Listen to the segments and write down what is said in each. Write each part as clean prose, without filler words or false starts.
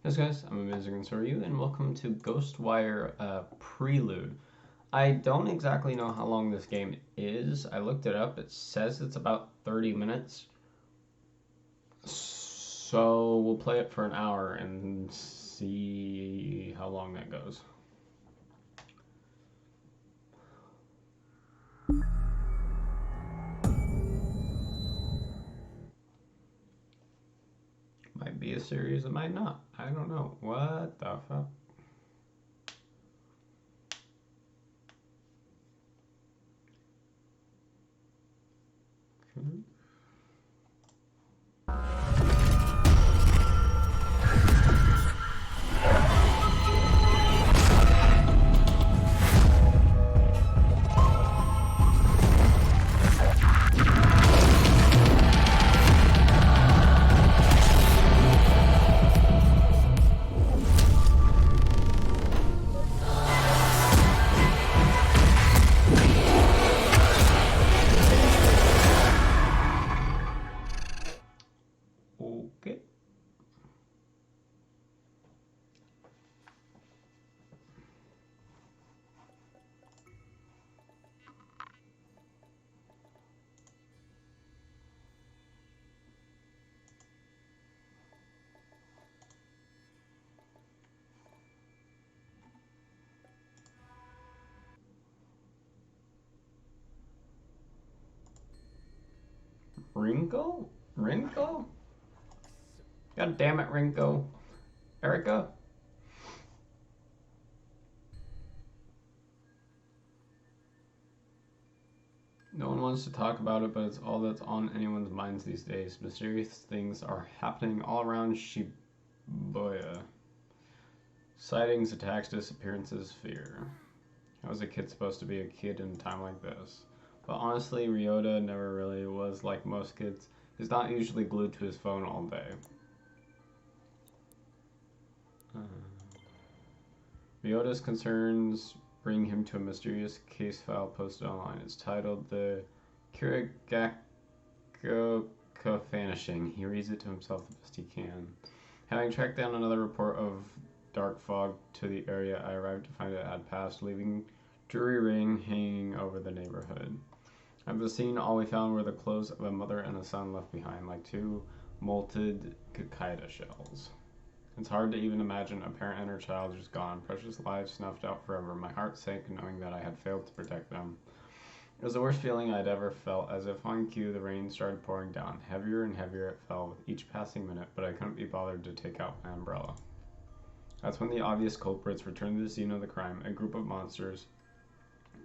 Yes, guys, I'm Amazing and so are you, and welcome to Ghostwire Prelude. I don't exactly know how long this game is. I looked it up. It says it's about 30 minutes. So we'll play it for an hour and see how long that goes. Might be a series, it might not. I don't know. What the fuck? Okay. Rinko? Rinko? God damn it, Rinko. Erica? No one wants to talk about it, but it's all that's on anyone's minds these days. Mysterious things are happening all around Shibuya. Sightings, attacks, disappearances, fear. How was a kid supposed to be a kid in a time like this? But honestly, Ryota never really was like most kids. He's not usually glued to his phone all day. Uh, Ryota's concerns bring him to a mysterious case file posted online. It's titled The Kirigako Vanishing. He reads it to himself the best he can. Having tracked down another report of dark fog to the area, I arrived to find it had passed, leaving dreary rain hanging over the neighborhood. At the scene, all we found were the clothes of a mother and a son left behind, like two molted cicada shells. It's hard to even imagine a parent and her child just gone, precious lives snuffed out forever. My heart sank knowing that I had failed to protect them. It was the worst feeling I'd ever felt. As if on cue, the rain started pouring down. Heavier and heavier it fell with each passing minute, but I couldn't be bothered to take out my umbrella. That's when the obvious culprits returned to the scene of the crime, a group of monsters.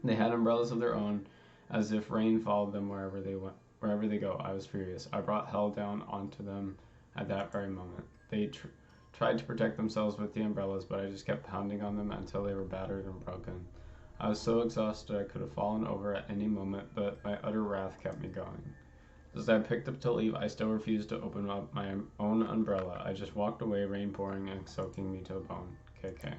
They had umbrellas of their own, as if rain followed them wherever they went. Wherever they go, I was furious. I brought hell down onto them at that very moment. They tried to protect themselves with the umbrellas, but I just kept pounding on them until they were battered and broken. I was so exhausted I could have fallen over at any moment, but my utter wrath kept me going. As I picked up to leave, I still refused to open up my own umbrella. I just walked away, rain pouring and soaking me to the bone. KK.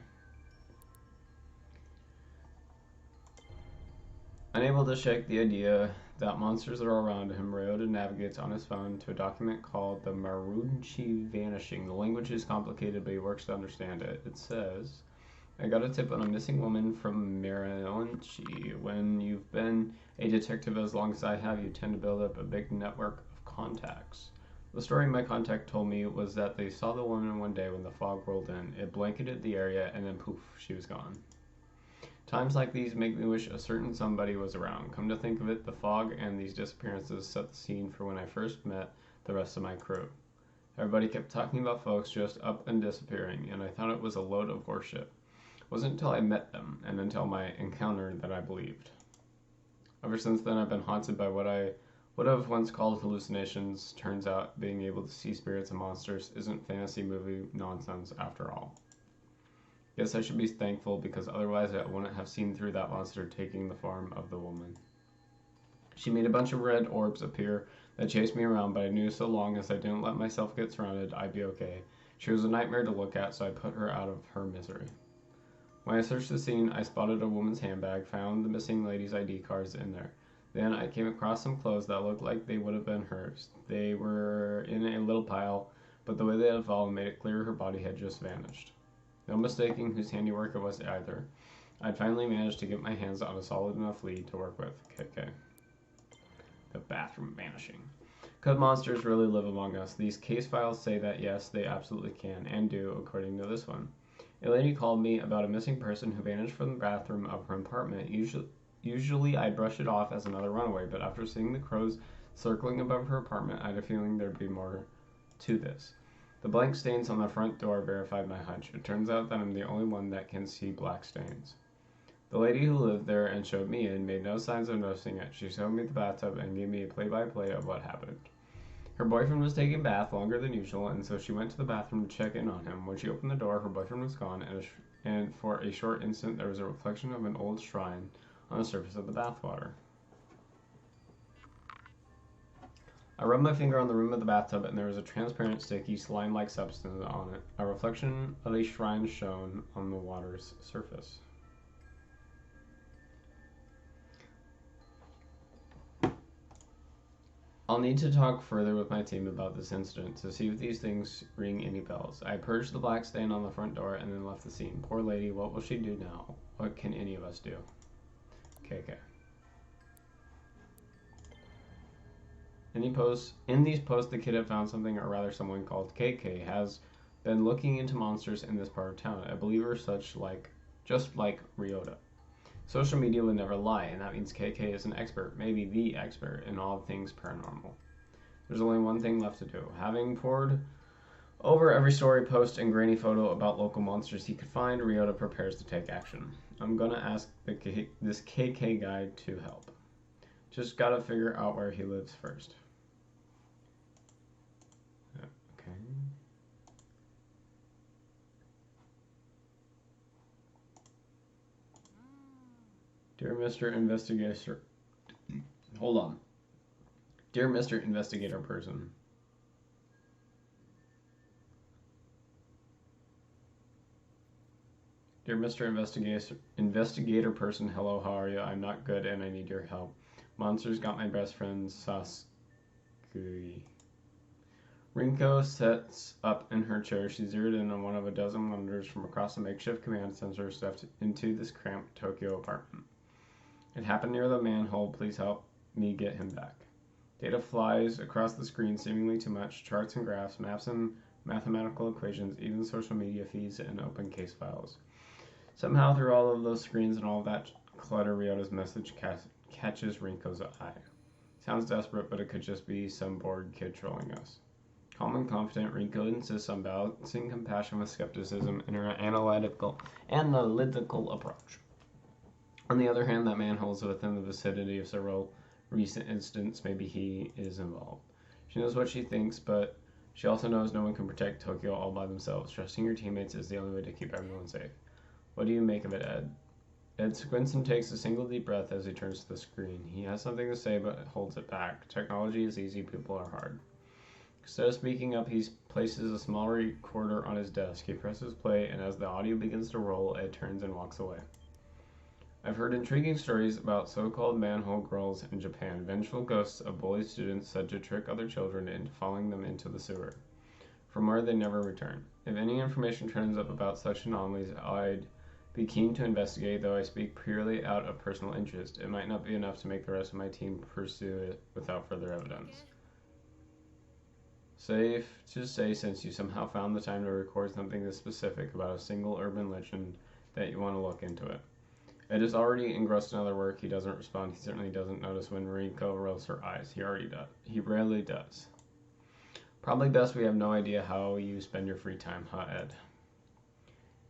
Unable to shake the idea that monsters are around him, Ryota navigates on his phone to a document called the Marunchi Vanishing. The language is complicated, but he works to understand it. It says, I got a tip on a missing woman from Marunchi. When you've been a detective as long as I have, you tend to build up a big network of contacts. The story my contact told me was that they saw the woman one day when the fog rolled in. It blanketed the area, and then poof, she was gone. Times like these make me wish a certain somebody was around. Come to think of it, the fog and these disappearances set the scene for when I first met the rest of my crew. Everybody kept talking about folks just up and disappearing, and I thought it was a load of horseshit. It wasn't until I met them and until my encounter that I believed. Ever since then, I've been haunted by what I would have once called hallucinations. Turns out being able to see spirits and monsters isn't fantasy movie nonsense after all. Guess I should be thankful because otherwise I wouldn't have seen through that monster taking the form of the woman. She made a bunch of red orbs appear that chased me around, but I knew so long as I didn't let myself get surrounded, I'd be okay. She was a nightmare to look at, so I put her out of her misery. When I searched the scene, I spotted a woman's handbag, found the missing lady's ID cards in there. Then I came across some clothes that looked like they would have been hers. They were in a little pile but the way they had fallen made it clear her body had just vanished. No mistaking whose handiwork it was either. I'd finally managed to get my hands on a solid enough lead to work with. KK. The bathroom vanishing. Could monsters really live among us? These case files say that yes, they absolutely can, and do, according to this one. A lady called me about a missing person who vanished from the bathroom of her apartment. Usually I'd brush it off as another runaway, but after seeing the crows circling above her apartment, I had a feeling there'd be more to this. The blank stains on the front door verified my hunch. It turns out that I'm the only one that can see black stains. The lady who lived there and showed me in made no signs of noticing it. She showed me the bathtub and gave me a play-by-play of what happened. Her boyfriend was taking a bath longer than usual, and so she went to the bathroom to check in on him. When she opened the door, her boyfriend was gone, and for a short instant there was a reflection of an old shrine on the surface of the bathwater. I rubbed my finger on the rim of the bathtub, and there was a transparent, sticky, slime-like substance on it. A reflection of a shrine shone on the water's surface. I'll need to talk further with my team about this incident to see if these things ring any bells. I purged the black stain on the front door and then left the scene. Poor lady, what will she do now? What can any of us do? KK. In these posts, the kid had found something, or rather someone called KK has been looking into monsters in this part of town. A believer just like Ryota. Social media would never lie, and that means KK is an expert, maybe the expert, in all things paranormal. There's only one thing left to do. Having pored over every story, post, and grainy photo about local monsters he could find, Ryota prepares to take action. I'm gonna ask this KK guy to help. Just gotta figure out where he lives first. Okay. Dear Mr. Investigator, hold on. Dear Mr. Investigator Person. Dear Mr. Investigator Person, hello, how are you? I'm not good and I need your help. Monsters got my best friend Sasuke. Rinko sets up in her chair. She zeroed in on one of a dozen monitors from across the makeshift command center stuffed into this cramped Tokyo apartment. It happened near the manhole. Please help me get him back. Data flies across the screen, seemingly too much. Charts and graphs, maps and mathematical equations, even social media feeds and open case files. Somehow, through all of those screens and all of that clutter, Ryota's message catches Rinko's eye. Sounds desperate, but it could just be some bored kid trolling us. Calm and confident, Rinko insists on balancing compassion with skepticism in her analytical approach. On the other hand, that manhole is within the vicinity of several recent incidents. Maybe he is involved. She knows what she thinks, but she also knows no one can protect Tokyo all by themselves. Trusting your teammates is the only way to keep everyone safe. What do you make of it, Ed? Ed squints and takes a single deep breath as he turns to the screen. He has something to say, but holds it back. Technology is easy, people are hard. Instead of speaking up, he places a small recorder on his desk. He presses play, and as the audio begins to roll, Ed turns and walks away. I've heard intriguing stories about so-called manhole girls in Japan, vengeful ghosts of bullied students said to trick other children into following them into the sewer, from where they never return. If any information turns up about such anomalies, I'd be keen to investigate, though I speak purely out of personal interest. It might not be enough to make the rest of my team pursue it without further evidence. Safe to say, since you somehow found the time to record something this specific about a single urban legend, that you want to look into it. Ed is already engrossed in other work. He doesn't respond. He certainly doesn't notice when Rinko rolls her eyes. He rarely does. Probably best we have no idea how you spend your free time, huh, Ed?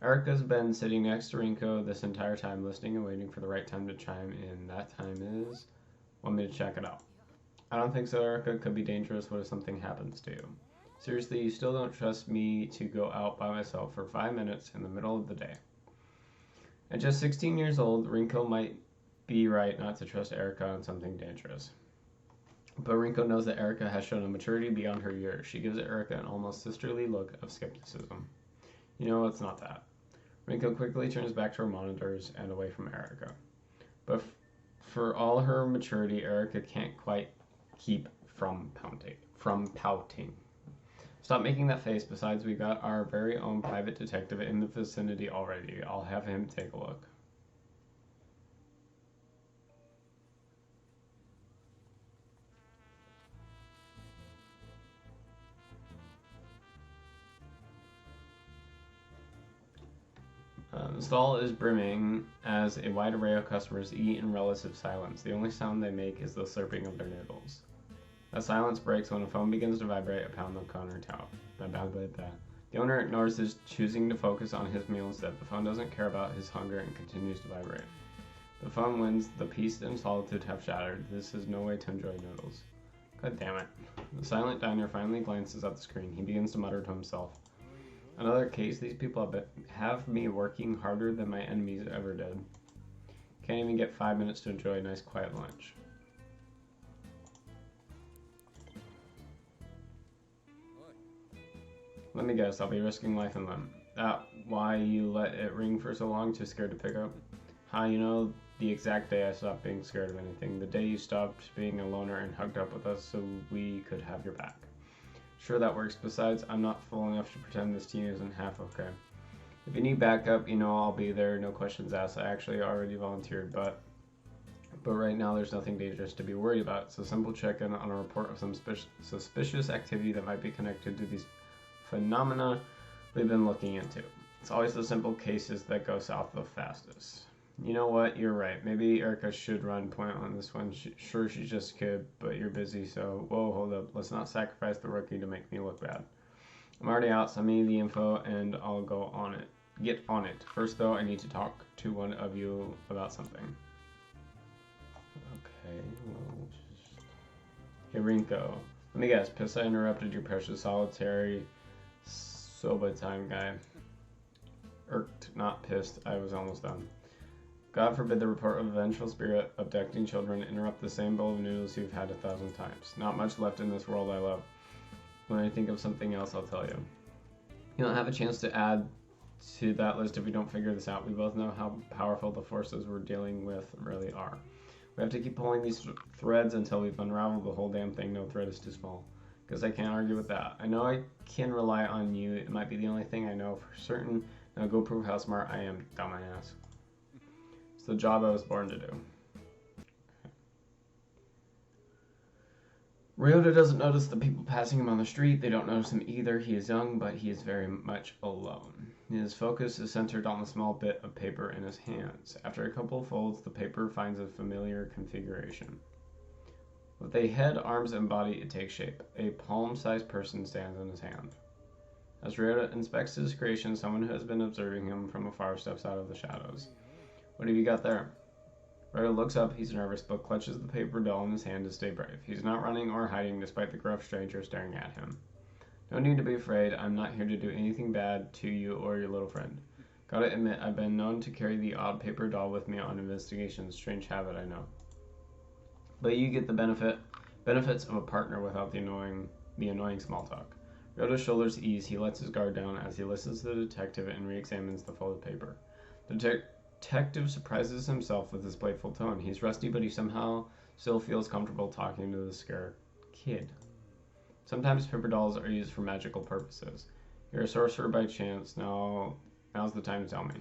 Erica's been sitting next to Rinko this entire time, listening and waiting for the right time to chime in. That time is... Want me to check it out? I don't think so, Erica. Could be dangerous. What if something happens to you? Seriously, you still don't trust me to go out by myself for 5 minutes in the middle of the day. At just 16 years old, Rinko might be right not to trust Erica on something dangerous. But Rinko knows that Erica has shown a maturity beyond her years. She gives Erica an almost sisterly look of skepticism. You know, it's not that. Rinko quickly turns back to her monitors and away from Erica. But for all her maturity, Erica can't quite keep from pouting. Stop making that face. Besides, we've got our very own private detective in the vicinity already. I'll have him take a look. The stall is brimming as a wide array of customers eat in relative silence. The only sound they make is the slurping of their noodles. As silence breaks when a phone begins to vibrate upon the countertop. The owner ignores his, choosing to focus on his meal instead. The phone doesn't care about his hunger and continues to vibrate. The phone wins. The peace and solitude have shattered. This is no way to enjoy noodles. God damn it. The silent diner finally glances at the screen. He begins to mutter to himself. Another case, these people have me working harder than my enemies ever did. Can't even get 5 minutes to enjoy a nice quiet lunch. Let me guess, I'll be risking life and limb. That why you let it ring for so long, too scared to pick up? How you know the exact day I stopped being scared of anything. The day you stopped being a loner and hugged up with us so we could have your back. Sure, that works. Besides, I'm not fool enough to pretend this to you isn't half okay. If you need backup, you know I'll be there, no questions asked. I actually already volunteered, but right now there's nothing dangerous to be worried about. It's a simple check-in on a report of some suspicious activity that might be connected to these phenomena we've been looking into. It's always the simple cases that go south the fastest. You know what? You're right. Maybe Erica should run point on this one. Sure, she's just a kid, but you're busy, so whoa, hold up. Let's not sacrifice the rookie to make me look bad. I'm already out. Send me the info, and I'll go on it. Get on it. First, though, I need to talk to one of you about something. Okay, well, just... Hey, Rinko. Let me guess. Pissed I interrupted your precious solitary soba time guy. Irked, not pissed. I was almost done. God forbid the report of a vengeful spirit abducting children interrupt the same bowl of noodles you've had 1,000 times. Not much left in this world I love. When I think of something else, I'll tell you. You don't have a chance to add to that list if we don't figure this out. We both know how powerful the forces we're dealing with really are. We have to keep pulling these threads until we've unraveled the whole damn thing. No thread is too small. Because I can't argue with that. I know I can rely on you. It might be the only thing I know for certain. Now go prove how smart I am, dumbass. It's the job I was born to do. Ryota doesn't notice the people passing him on the street. They don't notice him either. He is young, but he is very much alone. His focus is centered on the small bit of paper in his hands. After a couple of folds, the paper finds a familiar configuration. With a head, arms, and body, it takes shape. A palm-sized person stands in his hand. As Ryota inspects his creation, someone who has been observing him from afar steps out of the shadows. What have you got there? Ryota looks up. He's nervous, but clutches the paper doll in his hand to stay brave. He's not running or hiding despite the gruff stranger staring at him. No need to be afraid. I'm not here to do anything bad to you or your little friend. Gotta admit, I've been known to carry the odd paper doll with me on investigations. Strange habit, I know. But you get the benefits of a partner without the annoying small talk. Ryota's shoulders ease. He lets his guard down as he listens to the detective and re-examines the folded paper. The detective surprises himself with his playful tone. He's rusty, but he somehow still feels comfortable talking to the scared kid. Sometimes paper dolls are used for magical purposes. You're a sorcerer by chance. Now's the time to tell me.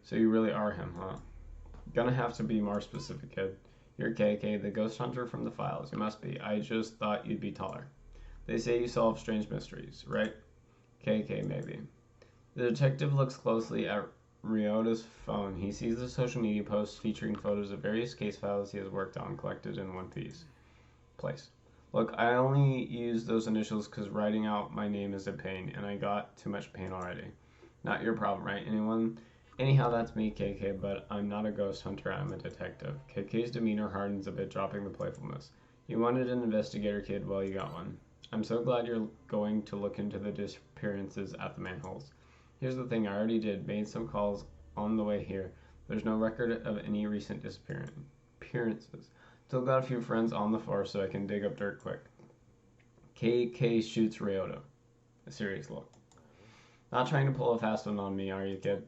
So you really are him, huh? Gonna have to be more specific, kid. You're KK, the ghost hunter from the files. You must be. I just thought you'd be taller. They say you solve strange mysteries, right? KK, maybe. The detective looks closely at Ryota's phone. He sees the social media posts featuring photos of various case files he has worked on, collected in one place. Look, I only use those initials because writing out my name is a pain, and I got too much pain already. Not your problem, right? Anyhow, that's me, KK, but I'm not a ghost hunter, I'm a detective. KK's demeanor hardens a bit, dropping the playfulness. You wanted an investigator, kid, well, you got one. I'm so glad you're going to look into the disappearances at the manholes. Here's the thing, I already made some calls on the way here. There's no record of any recent disappearances. Still got a few friends on the force, so I can dig up dirt quick. KK shoots Ryota. A serious look. Not trying to pull a fast one on me, are you, kid?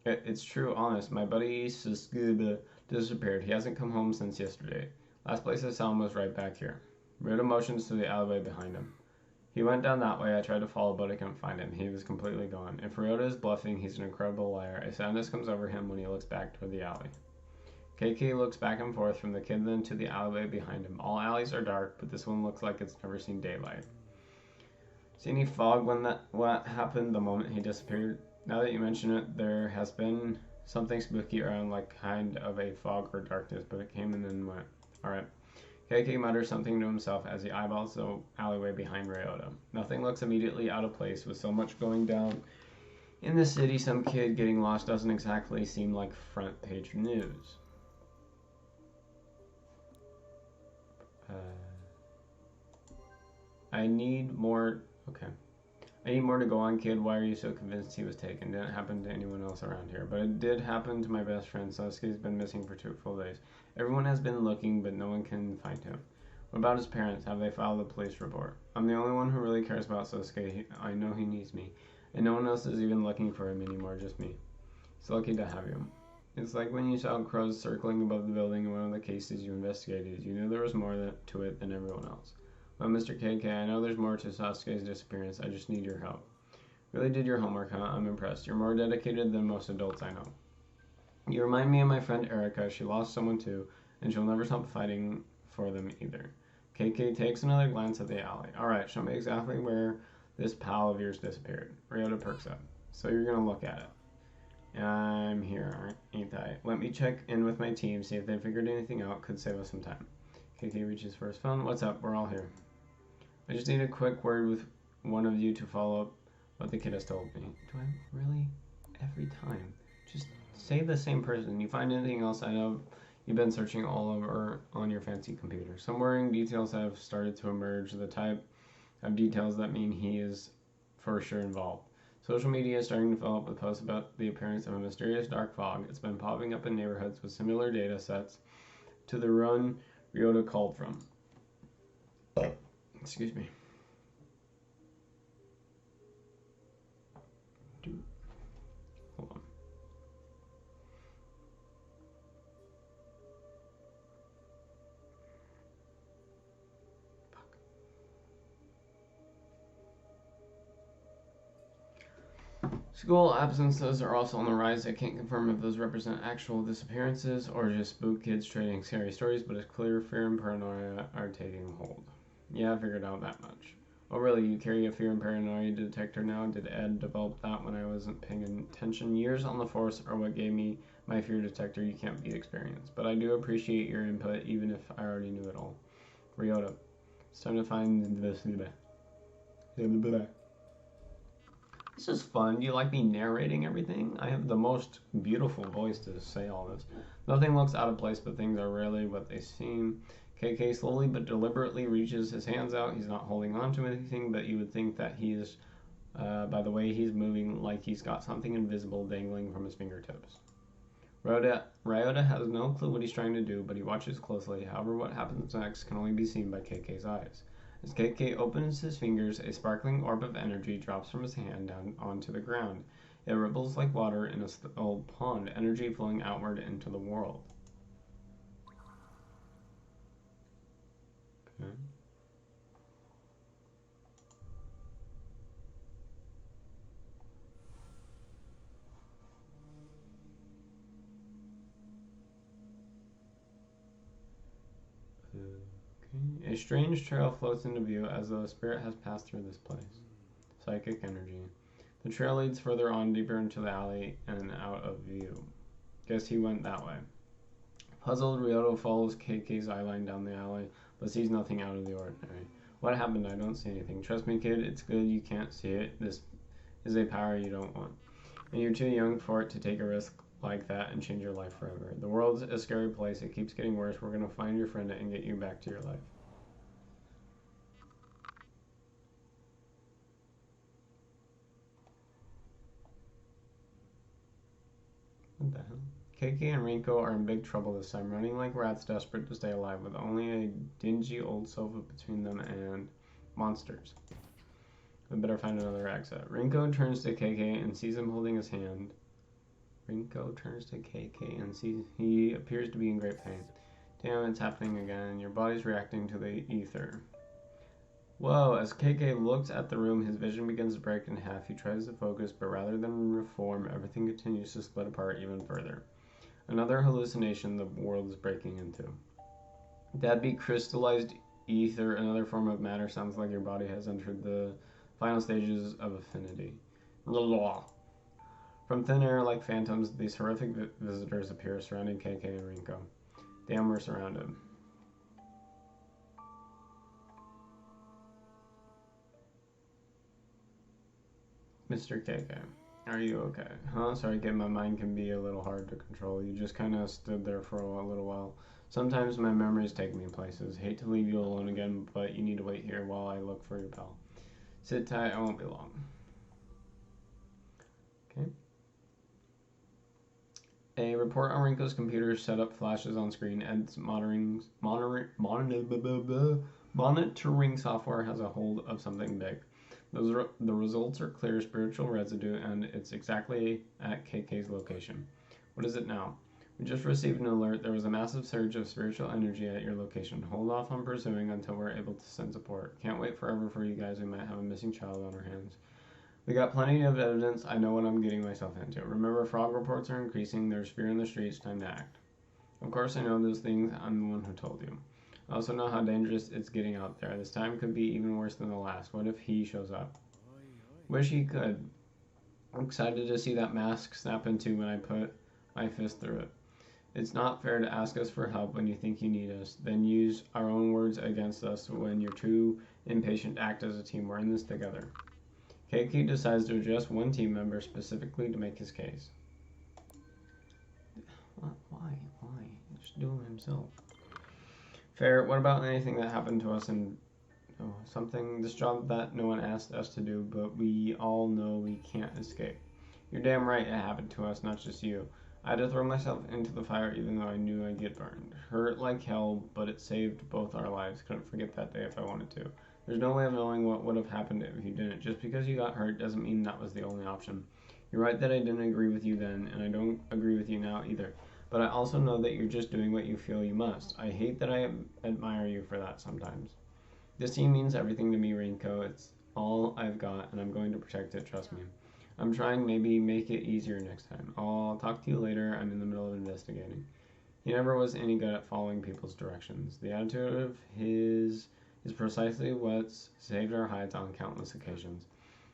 It's true, honest. My buddy Suskuba disappeared. He hasn't come home since yesterday. Last place I saw him was right back here. Ryota motions to the alleyway behind him. He went down that way. I tried to follow, but I couldn't find him. He was completely gone. If Ryota is bluffing, he's an incredible liar. A sadness comes over him when he looks back toward the alley. KK looks back and forth from the kid then to the alleyway behind him. All alleys are dark, but this one looks like it's never seen daylight. See any fog when what happened the moment he disappeared? Now that you mention it, there has been something spooky around, like kind of a fog or darkness, but it came and then went. Alright. KK mutters something to himself as he eyeballs the alleyway behind Ryota. Nothing looks immediately out of place with so much going down. In the city, some kid getting lost doesn't exactly seem like front page news. I need more. Okay. I need more to go on, kid. Why are you so convinced he was taken? Didn't happen to anyone else around here. But it did happen to my best friend. Sasuke's been missing for 2 full days. Everyone has been looking, but no one can find him. What about his parents? Have they filed a police report? I'm the only one who really cares about Sasuke. I know he needs me. And no one else is even looking for him anymore, just me. It's lucky to have you. It's like when you saw crows circling above the building in one of the cases you investigated. You knew there was more to it than everyone else. Well, Mr. KK, I know there's more to Sasuke's disappearance. I just need your help. Really did your homework, huh? I'm impressed. You're more dedicated than most adults I know. You remind me of my friend Erica. She lost someone too, and she'll never stop fighting for them either. KK takes another glance at the alley. Alright, show me exactly where this pal of yours disappeared. Ryota perks up. So you're gonna look at it. I'm here, ain't I? Let me check in with my team, see if they figured anything out. Could save us some time. KK reaches for his phone. What's up? We're all here. I just need a quick word with one of you to follow up what the kid has told me. Do I really? Every time. Just say the same person. You find anything else? I know you've been searching all over on your fancy computer. Some worrying details have started to emerge. The type of details that mean he is for sure involved. Social media is starting to fill up with posts about the appearance of a mysterious dark fog. It's been popping up in neighborhoods with similar data sets to the run Ryota called from. Excuse me. Hold on. School absences are also on the rise. I can't confirm if those represent actual disappearances or just spook kids trading scary stories, but it's clear fear and paranoia are taking hold. Yeah, I figured out that much. Oh really, you carry a fear and paranoia detector now? Did Ed develop that when I wasn't paying attention? Years on the force are what gave me my fear detector. You can't beat experience. But I do appreciate your input, even if I already knew it all. Ryota, it's time to find this. This is fun. Do you like me narrating everything? I have the most beautiful voice to say all this. Nothing looks out of place, but things are rarely what they seem. KK slowly but deliberately reaches his hands out. He's not holding on to anything, but you would think that he is, by the way he's moving, like he's got something invisible dangling from his fingertips. Ryota has no clue what he's trying to do, but he watches closely. However, what happens next can only be seen by KK's eyes. As KK opens his fingers, a sparkling orb of energy drops from his hand down onto the ground. It ripples like water in a old pond, energy flowing outward into the world. Okay. A strange trail floats into view as though a spirit has passed through this place. Psychic energy. The trail leads further on, deeper into the alley and out of view. Guess he went that way. Puzzled, Ryota follows KK's eyeline down the alley, but sees nothing out of the ordinary. What happened? I don't see anything. Trust me, kid, it's good you can't see it. This is a power you don't want. And you're too young for it to take a risk like that and change your life forever. The world's a scary place. It keeps getting worse. We're going to find your friend and get you back to your life. What the hell? KK and Rinko are in big trouble this time, running like rats desperate to stay alive with only a dingy old sofa between them and monsters. We better find another exit. Rinko turns to KK and sees him holding his hand. Rinko turns to KK and sees he appears to be in great pain. Damn, it's happening again. Your body's reacting to the ether. Whoa, as KK looks at the room, his vision begins to break in half. He tries to focus, but rather than reform, everything continues to split apart even further. Another hallucination the world is breaking into. That'd be crystallized ether, another form of matter. Sounds like your body has entered the final stages of affinity. From thin air like phantoms, these horrific visitors appear, surrounding KK and Rinko. Damn, we're surrounded. Mr. KK, are you okay? Huh? Sorry, kid, my mind can be a little hard to control. You just kind of stood there for a little while. Sometimes my memories take me places. Hate to leave you alone again, but you need to wait here while I look for your pal. Sit tight, I won't be long. Okay. A report on Rinko's computer setup flashes on screen. Ed's monitoring software has a hold of something big. The results are clear spiritual residue, and it's exactly at KK's location. What is it now? We just received an alert. There was a massive surge of spiritual energy at your location. Hold off on pursuing until we're able to send support. Can't wait forever for you guys. We might have a missing child on our hands. We got plenty of evidence. I know what I'm getting myself into. Remember, frog reports are increasing. There's fear in the streets. Time to act. Of course I know those things. I'm the one who told you. I also know how dangerous it's getting out there. This time could be even worse than the last. What if he shows up? Wish he could. I'm excited to see that mask snap into when I put my fist through it. It's not fair to ask us for help when you think you need us, then use our own words against us when you're too impatient to act as a team. We're in this together. KK decides to address one team member specifically to make his case. Why? Just do him himself. Fair. What about anything that happened to us in this job that no one asked us to do, but we all know we can't escape? You're damn right it happened to us, not just you. I had to throw myself into the fire even though I knew I'd get burned. Hurt like hell, but it saved both our lives. Couldn't forget that day if I wanted to. There's no way of knowing what would have happened if you didn't. Just because you got hurt doesn't mean that was the only option. You're right that I didn't agree with you then, and I don't agree with you now either. But I also know that you're just doing what you feel you must. I hate that I admire you for that sometimes. This team means everything to me, Rinko. It's all I've got, and I'm going to protect it, trust me. I'm trying, maybe make it easier next time. I'll talk to you later. I'm in the middle of investigating. He never was any good at following people's directions. The attitude of his is precisely what's saved our hides on countless occasions.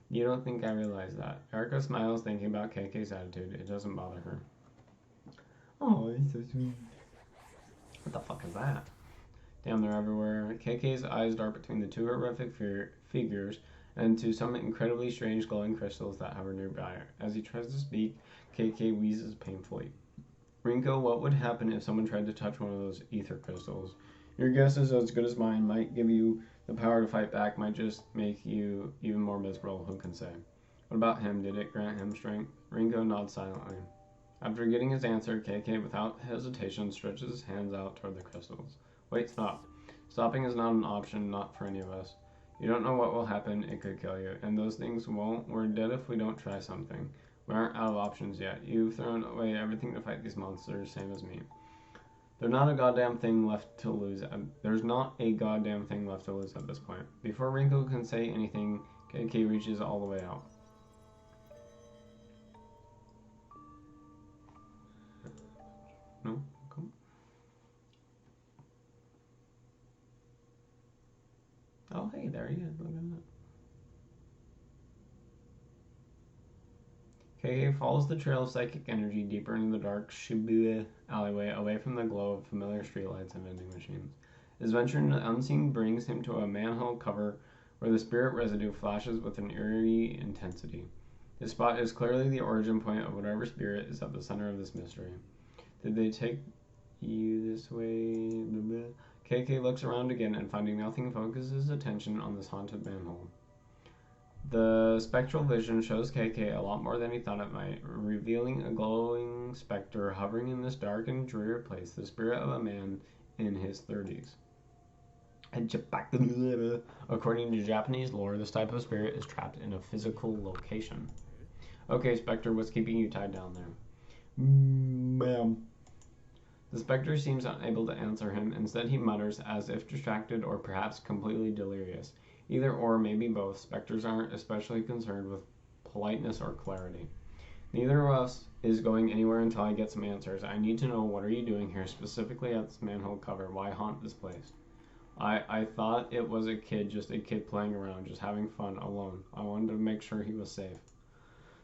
You don't think I realize that. Erica smiles thinking about KK's attitude. It doesn't bother her. Oh, he's so sweet. What the fuck is that? Damn, they're everywhere. KK's eyes dart between the two horrific figures and to some incredibly strange glowing crystals that hover nearby. As he tries to speak, KK wheezes painfully. Rinko, what would happen if someone tried to touch one of those ether crystals? Your guess is as good as mine. Might give you the power to fight back, might just make you even more miserable, who can say? What about him? Did it grant him strength? Rinko nods silently. After getting his answer, KK, without hesitation, stretches his hands out toward the crystals. Wait, stop. Stopping is not an option, not for any of us. You don't know what will happen, it could kill you. And those things won't. We're dead if we don't try something. We aren't out of options yet. You've thrown away everything to fight these monsters, same as me. There's not a goddamn thing left to lose. There's not a goddamn thing left to lose at this point. Before Rinko can say anything, KK reaches all the way out. No? Come. Oh, hey, there he is. Look at that. KK follows the trail of psychic energy deeper into the dark Shibuya alleyway, away from the glow of familiar streetlights and vending machines. His venture into the unseen brings him to a manhole cover where the spirit residue flashes with an eerie intensity. This spot is clearly the origin point of whatever spirit is at the center of this mystery. Did they take you this way? KK looks around again and finding nothing focuses his attention on this haunted manhole. The spectral vision shows KK a lot more than he thought it might, revealing a glowing specter hovering in this dark and dreary place, the spirit of a man in his 30s. According to Japanese lore, this type of spirit is trapped in a physical location. Okay, Spectre, what's keeping you tied down there? Ma'am. The Spectre seems unable to answer him. Instead, he mutters, as if distracted or perhaps completely delirious. Either or, maybe both. Spectres aren't especially concerned with politeness or clarity. Neither of us is going anywhere until I get some answers. I need to know, what are you doing here, specifically at this manhole cover? Why haunt this place? I thought it was a kid, just a kid playing around, just having fun, alone. I wanted to make sure he was safe.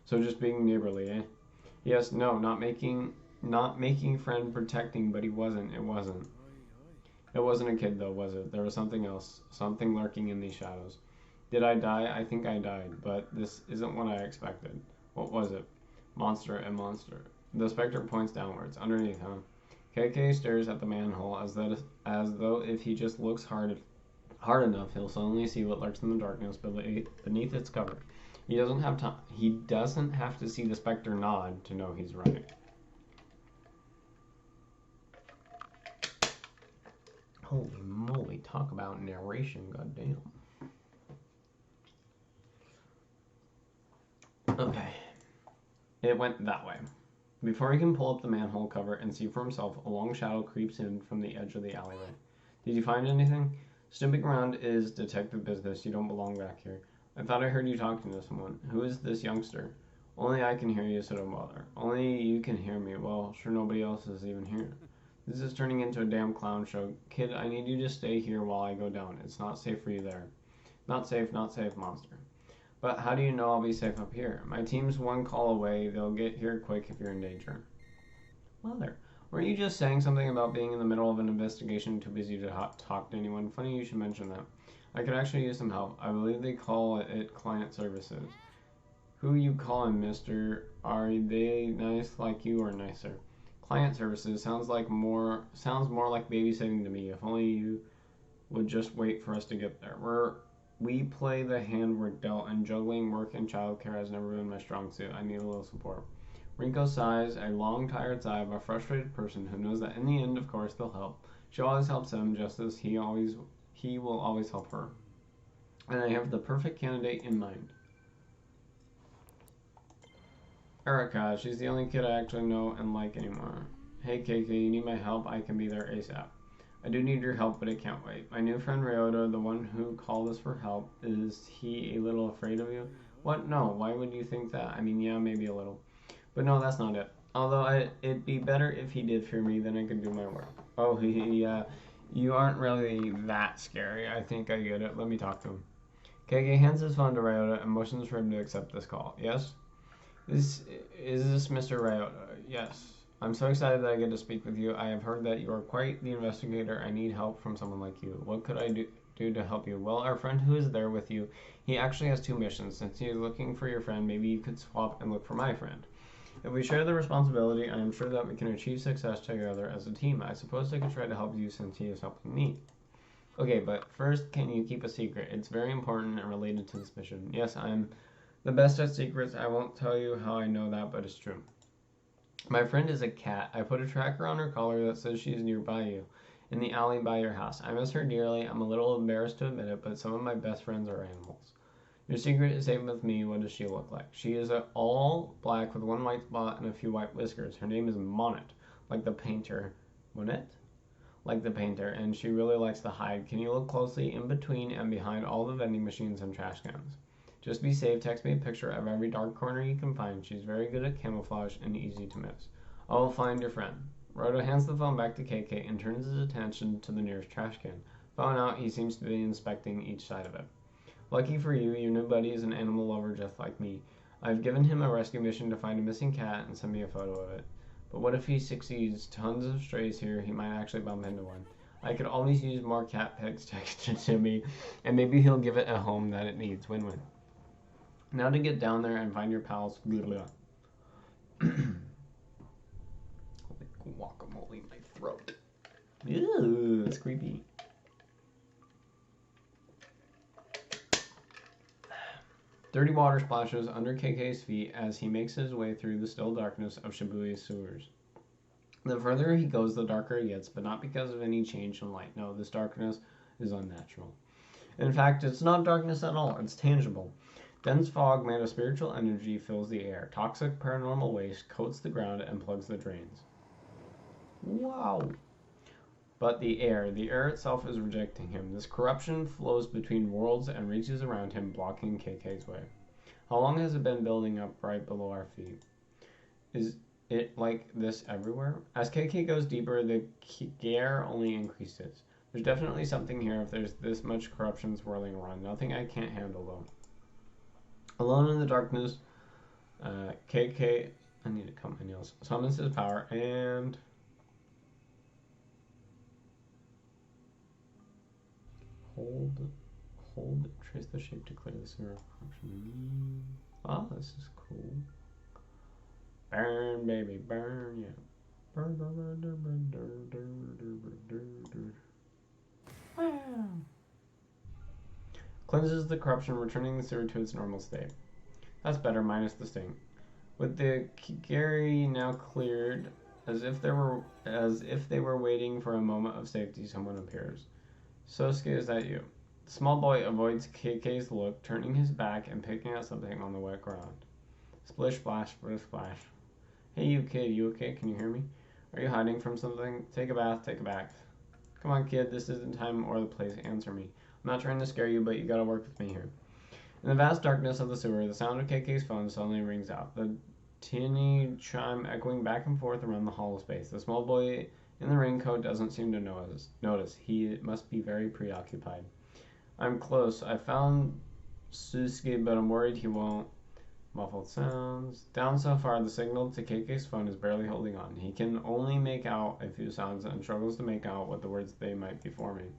So just being neighborly, eh? Yes, no, not making friend protecting, but he wasn't. It wasn't. It wasn't a kid though, was it? There was something else, something lurking in these shadows. Did I die? I think I died, but this isn't what I expected. What was it? Monster and monster. The specter points downwards. Underneath, huh? KK stares at the manhole as though if he just looks hard enough, he'll suddenly see what lurks in the darkness beneath its cover. He doesn't have time. He doesn't have to see the specter nod to know he's right. Holy moly! Talk about narration, goddamn. Okay. It went that way. Before he can pull up the manhole cover and see for himself, a long shadow creeps in from the edge of the alleyway. Did you find anything? Snooping around is detective business. You don't belong back here. I thought I heard you talking to someone. Who is this youngster? Only I can hear you, said her mother. Only you can hear me. Well, sure nobody else is even here. This is turning into a damn clown show. Kid, I need you to stay here while I go down. It's not safe for you there. Not safe, monster. But how do you know I'll be safe up here? My team's one call away. They'll get here quick if you're in danger. Mother, weren't you just saying something about being in the middle of an investigation, too busy to talk to anyone? Funny you should mention that. I could actually use some help. I believe they call it client services. Who you calling, mister? Are they nice like you or nicer? Client services sounds more like babysitting to me. If only you would just wait for us to get there. We play the hand we're dealt, and juggling work and childcare has never been my strong suit. I need a little support. Rinko sighs, a long, tired sigh of a frustrated person who knows that in the end, of course, they'll help. She always helps him, just as he will always help her. And I have the perfect candidate in mind. Erica, she's the only kid I actually know and like anymore. Hey, KK, you need my help? I can be there ASAP. I do need your help, but it can't wait. My new friend Ryota, the one who called us for help, is he a little afraid of you? What? No, why would you think that? I mean, yeah, maybe a little. But no, that's not it. Although it'd be better if he did fear me, then I could do my work. Oh, you aren't really that scary. I think I get it. Let me talk to him. KK hands his phone to Ryota and motions for him to accept this call. Yes? Is this Mr. Ryota? Yes. I'm so excited that I get to speak with you. I have heard that you are quite the investigator. I need help from someone like you. What could I do to help you? Well, our friend who is there with you, he actually has two missions. Since you're looking for your friend, maybe you could swap and look for my friend. If we share the responsibility, I am sure that we can achieve success together as a team. I suppose I could try to help you since he is helping me. Okay, but first, can you keep a secret? It's very important and related to this mission. Yes, I'm the best at secrets. I won't tell you how I know that, but it's true. My friend is a cat. I put a tracker on her collar that says she's nearby you, in the alley by your house. I miss her dearly. I'm a little embarrassed to admit it, but some of my best friends are animals. Your secret is safe with me. What does she look like? She is all black with one white spot and a few white whiskers. Her name is Monet, like the painter. Monet? Like the painter, and she really likes to hide. Can you look closely in between and behind all the vending machines and trash cans? Just be safe. Text me a picture of every dark corner you can find. She's very good at camouflage and easy to miss. I will find your friend. Roto hands the phone back to KK and turns his attention to the nearest trash can. Phone out, he seems to be inspecting each side of it. Lucky for you, your new buddy is an animal lover just like me. I've given him a rescue mission to find a missing cat and send me a photo of it. But what if he succeeds? Tons of strays here, he might actually bump into one. I could always use more cat pics texted to me, and maybe he'll give it a home that it needs. Win-win. Now to get down there and find your pals. Holy guacamole in my throat. Ew, it's creepy. Dirty water splashes under KK's feet as he makes his way through the still darkness of Shibuya's sewers. The further he goes, the darker it gets, but not because of any change in light. No, this darkness is unnatural. In fact, it's not darkness at all. It's tangible. Dense fog made of spiritual energy fills the air. Toxic paranormal waste coats the ground and plugs the drains. Wow. but the air itself is rejecting him. This corruption flows between worlds and reaches around him, blocking KK's way. How long has it been building up right below our feet? Is it like this everywhere? As KK goes deeper, the air only increases. There's definitely something here if there's this much corruption swirling around. Nothing I can't handle, though. Alone in the darkness, KK... I need to cut my nails. Summons his power and... Hold, trace the shape to clear the sewer corruption. Oh, this is cool. Burn, baby, burn, yeah. Burn, burn, burn, burn, burn, burn, burn, burn, burn. Wow. Cleanses the corruption, returning the sewer to its normal state. That's better, minus the sting. With the Kigari now cleared, as if they were waiting for a moment of safety, someone appears. Sosuke, is that you? The small boy avoids KK's look, turning his back and picking at something on the wet ground. Splish, splash, splish, splash. Hey, you kid, you okay? Can you hear me? Are you hiding from something? Take a bath, take a bath. Come on, kid, this isn't time or the place. Answer me. I'm not trying to scare you, but you gotta work with me here. In the vast darkness of the sewer, the sound of KK's phone suddenly rings out, the tinny chime echoing back and forth around the hollow space. The small boy in the raincoat doesn't seem to notice. He must be very preoccupied. I'm close. I found Susuke, but I'm worried he won't. Muffled sounds. Down so far, the signal to KK's phone is barely holding on. He can only make out a few sounds and struggles to make out what the words they might be forming.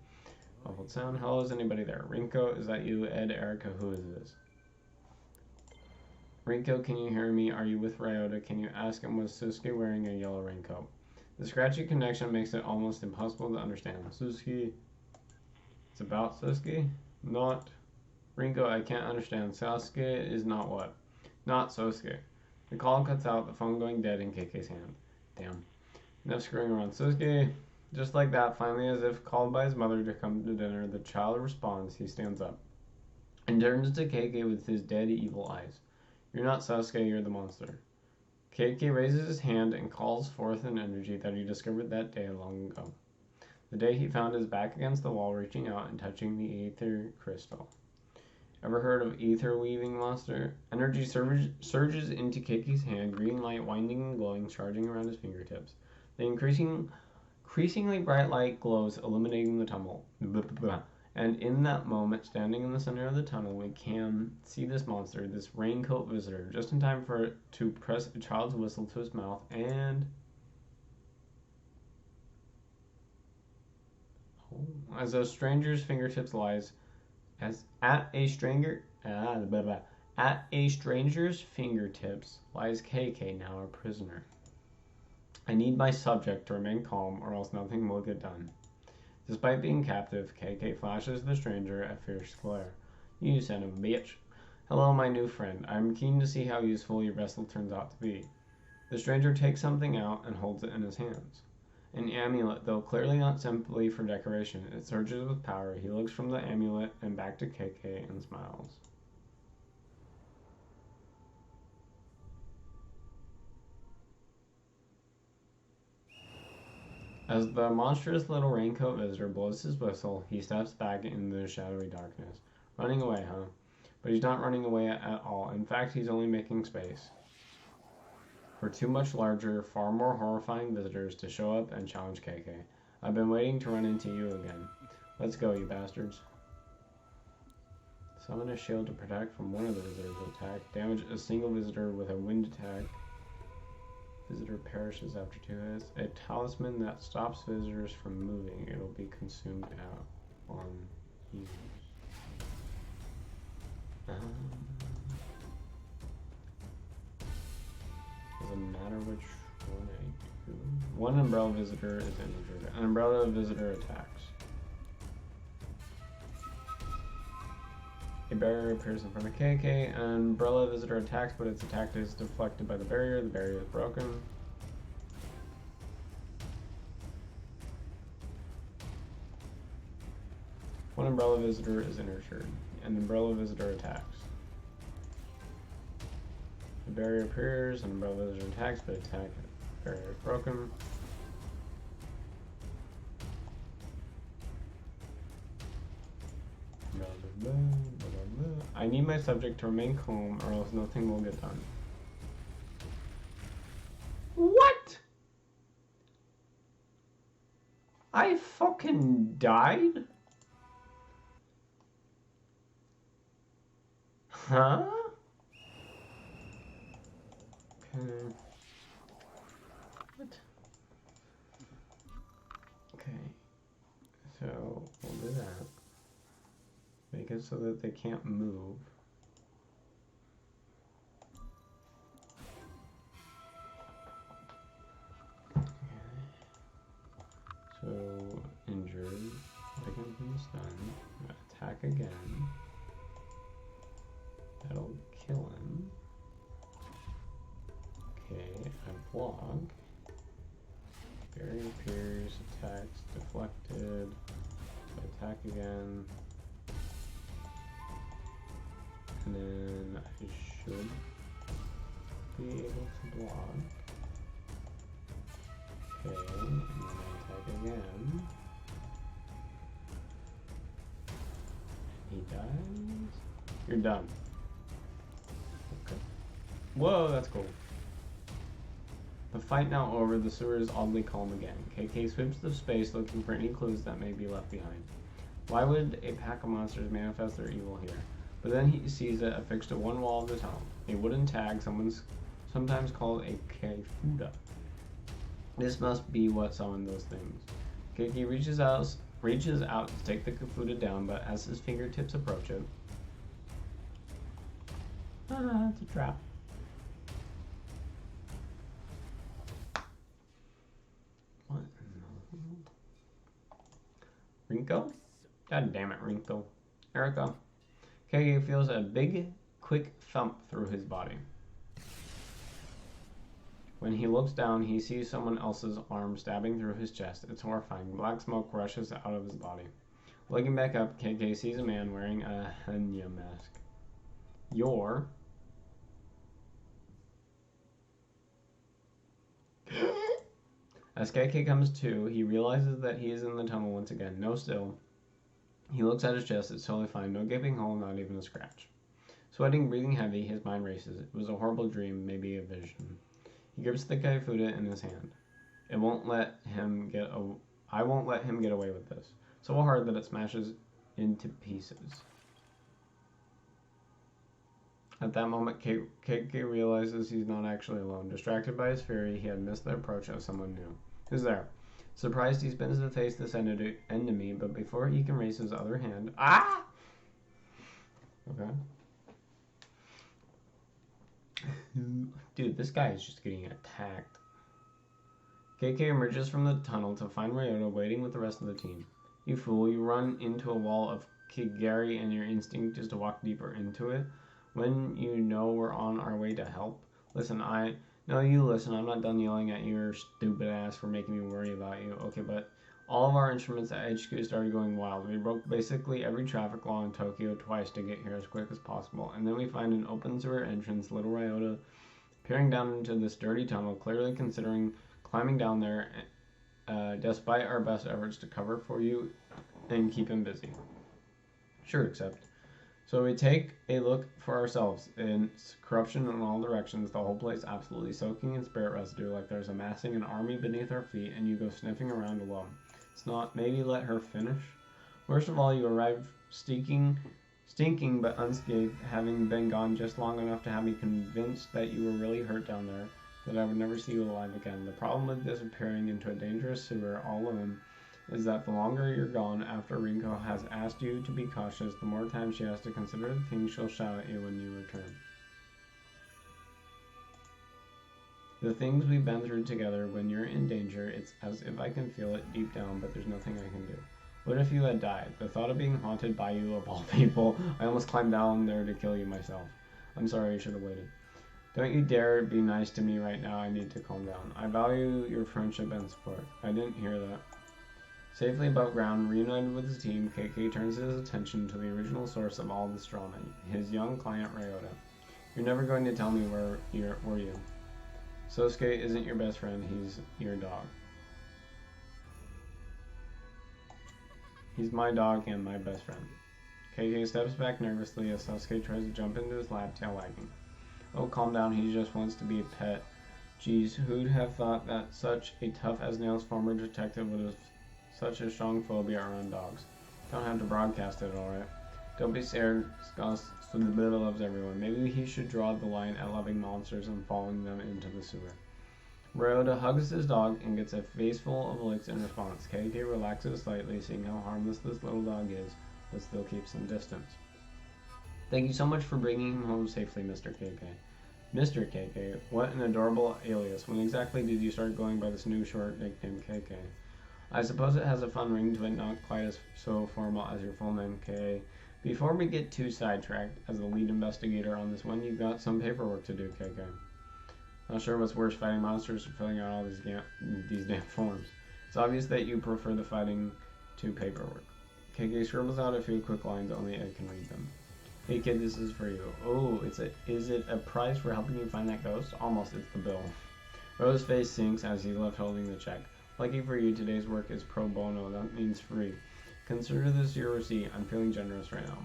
Muffled sound. Hello, is anybody there? Rinko, is that you? Ed, Erica, who is this? Rinko, can you hear me? Are you with Ryota? Can you ask him, was Susuke wearing a yellow raincoat? The scratchy connection makes it almost impossible to understand. Susuke. It's about Susuke? Not. Rinko, I can't understand. Sasuke is not what? Not Sosuke. The call cuts out, the phone going dead in KK's hand. Damn. Enough screwing around. Susuke. Just like that, finally, as if called by his mother to come to dinner, the child responds. He stands up and turns to KK with his dead, evil eyes. You're not Sasuke, you're the monster. KK raises his hand and calls forth an energy that he discovered that day long ago. The day he found his back against the wall, reaching out and touching the aether crystal. Ever heard of ether weaving monster? Energy surges into KK's hand, green light winding and glowing, charging around his fingertips. The increasingly bright light glows, illuminating the tunnel. And in that moment, standing in the center of the tunnel, we can see this monster, this raincoat visitor, just in time for it to press a child's whistle to his mouth and... As a stranger's fingertips lies... At a stranger's fingertips lies KK, now a prisoner. I need my subject to remain calm, or else nothing will get done. Despite being captive, KK flashes the stranger a fierce glare. You son of a bitch. Hello, my new friend. I'm keen to see how useful your vessel turns out to be. The stranger takes something out and holds it in his hands. An amulet, though clearly not simply for decoration. It surges with power. He looks from the amulet and back to KK and smiles. As the monstrous little raincoat visitor blows his whistle, he steps back into the shadowy darkness. Running away, huh? But he's not running away at all. In fact, he's only making space for two much larger, far more horrifying visitors to show up and challenge KK. I've been waiting to run into you again. Let's go, you bastards. Summon a shield to protect from one of the visitors' attack. Damage a single visitor with a wind attack. Visitor perishes after 2 hits. A talisman that stops visitors from moving. It'll be consumed out on use. Doesn't matter which one I do. One umbrella visitor is injured. An umbrella visitor attacks. A barrier appears in front of KK. An umbrella visitor attacks, but its attack is deflected by the barrier. The barrier is broken. One umbrella visitor is injured. An umbrella visitor attacks. The barrier appears, an umbrella visitor attacks, but attack barrier is broken. I need my subject to remain calm or else nothing will get done. What? I fucking died? Huh? Okay. What? Okay. So, we'll do that. Make it so that they can't move. Okay. So, injured. Like him from the stun. Attack again. That'll kill him. Okay, I block. Barrier appears, attacks, deflected. Attack again. And then I should be able to block. Okay, and then I attack again. He dies. You're done. Okay. Whoa, that's cool. The fight now over, the sewer is oddly calm again. KK sweeps the space looking for any clues that may be left behind. Why would a pack of monsters manifest their evil here? But then he sees it affixed to one wall of the tunnel. A wooden tag, sometimes called a kaifuda. This must be what summoned those things. KK reaches out to take the kaifuda down, but as his fingertips approach it... it's a trap. What in the world? Rinko? God damn it, Rinko. Erica. KK feels a big, quick thump through his body. When he looks down, he sees someone else's arm stabbing through his chest. It's horrifying. Black smoke rushes out of his body. Looking back up, KK sees a man wearing a Hanya mask. You're... As KK comes to, he realizes that he is in the tunnel once again. No still. He looks at his chest. It's totally fine. No gaping hole, not even a scratch. Sweating, breathing heavy, his mind races. It was a horrible dream, maybe a vision. He grips the kaifuda in his hand. I won't let him get away with this. So hard that it smashes into pieces. At that moment, KK realizes he's not actually alone. Distracted by his fury, he had missed the approach of someone new. Who's there? Surprised, he spins to face this enemy, but before he can raise his other hand... Ah! Okay. Dude, this guy is just getting attacked. KK emerges from the tunnel to find Ryota waiting with the rest of the team. You fool, you run into a wall of Kigari and your instinct is to walk deeper into it when you know we're on our way to help. Listen, No, you listen, I'm not done yelling at your stupid ass for making me worry about you. Okay, but all of our instruments at HQ started going wild. We broke basically every traffic law in Tokyo twice to get here as quick as possible. And then we find an open sewer entrance, little Ryota peering down into this dirty tunnel, clearly considering climbing down there despite our best efforts to cover for you and keep him busy. Sure, except... So we take a look for ourselves. It's corruption in all directions, the whole place absolutely soaking in spirit residue like there's amassing an army beneath our feet, and you go sniffing around alone. It's not, maybe let her finish? Worst of all, you arrive stinking but unscathed, having been gone just long enough to have me convinced that you were really hurt down there, that I would never see you alive again. The problem with disappearing into a dangerous sewer all alone is that the longer you're gone after Rinko has asked you to be cautious, the more time she has to consider the things she'll shout at you when you return. The things we've been through together, when you're in danger, it's as if I can feel it deep down, but there's nothing I can do. What if you had died? The thought of being haunted by you, of all people, I almost climbed down there to kill you myself. I'm sorry, I should have waited. Don't you dare be nice to me right now, I need to calm down. I value your friendship and support. I didn't hear that. Safely above ground, reunited with his team, KK turns his attention to the original source of all this drama, his young client Ryota. You're never going to tell me were you. Sosuke isn't your best friend, he's your dog. He's my dog and my best friend. KK steps back nervously as Sasuke tries to jump into his lap, tail wagging. Oh, calm down, he just wants to be a pet. Geez, who'd have thought that such a tough-as-nails former detective would have such a strong phobia around dogs? Don't have to broadcast it, alright? Don't be scared, Scout loves everyone. Maybe he should draw the line at loving monsters and following them into the sewer. Ryota hugs his dog and gets a face full of licks in response. KK relaxes slightly, seeing how harmless this little dog is, but still keeps some distance. Thank you so much for bringing him home safely, Mr. KK. Mr. KK, what an adorable alias. When exactly did you start going by this new short nickname, KK? I suppose it has a fun ring to it, not quite as so formal as your full name, KK. Before we get too sidetracked, as the lead investigator on this one, you've got some paperwork to do, KK. Not sure what's worse, fighting monsters or filling out all these damn forms. It's obvious that you prefer the fighting to paperwork. KK scribbles out a few quick lines, only I can read them. Hey kid, this is for you. Oh, is it a prize for helping you find that ghost? Almost, it's the bill. Rose's face sinks as he's left holding the check. Lucky for you, today's work is pro bono. That means free. Consider this your receipt. I'm feeling generous right now.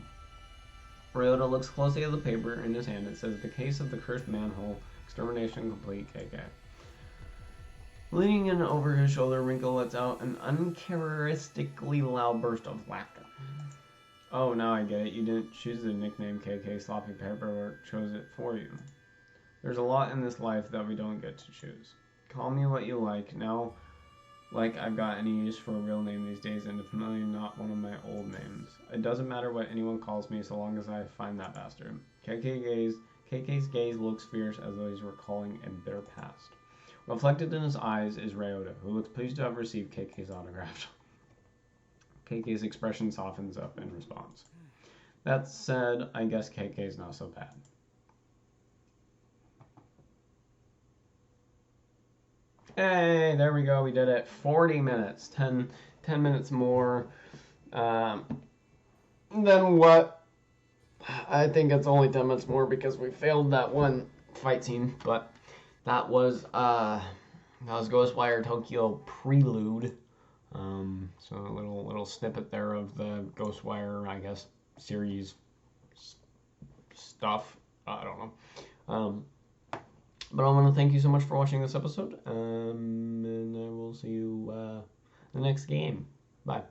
Ryota looks closely at the paper in his hand. It says, the case of the cursed manhole. Extermination complete, KK. Leaning in over his shoulder, Wrinkle lets out an uncharacteristically loud burst of laughter. Oh, now I get it. You didn't choose the nickname KK. Sloppy paperwork chose it for you. There's a lot in this life that we don't get to choose. Call me what you like. Now, like I've got any use for a real name these days, and definitely not one of my old names. It doesn't matter what anyone calls me so long as I find that bastard. KK's gaze looks fierce as though he's recalling a bitter past. Reflected in his eyes is Ryota, who looks pleased to have received KK's autograph. KK's expression softens up in response. That said, I guess KK's not so bad. Hey, there we go. We did it. 40 minutes. 10 minutes more than what I think it's only 10 minutes more because we failed that one fight scene, but that was Ghostwire Tokyo Prelude. So a little snippet there of the Ghostwire, I guess, series stuff. I don't know. But I want to thank you so much for watching this episode, and I will see you in the next game. Bye.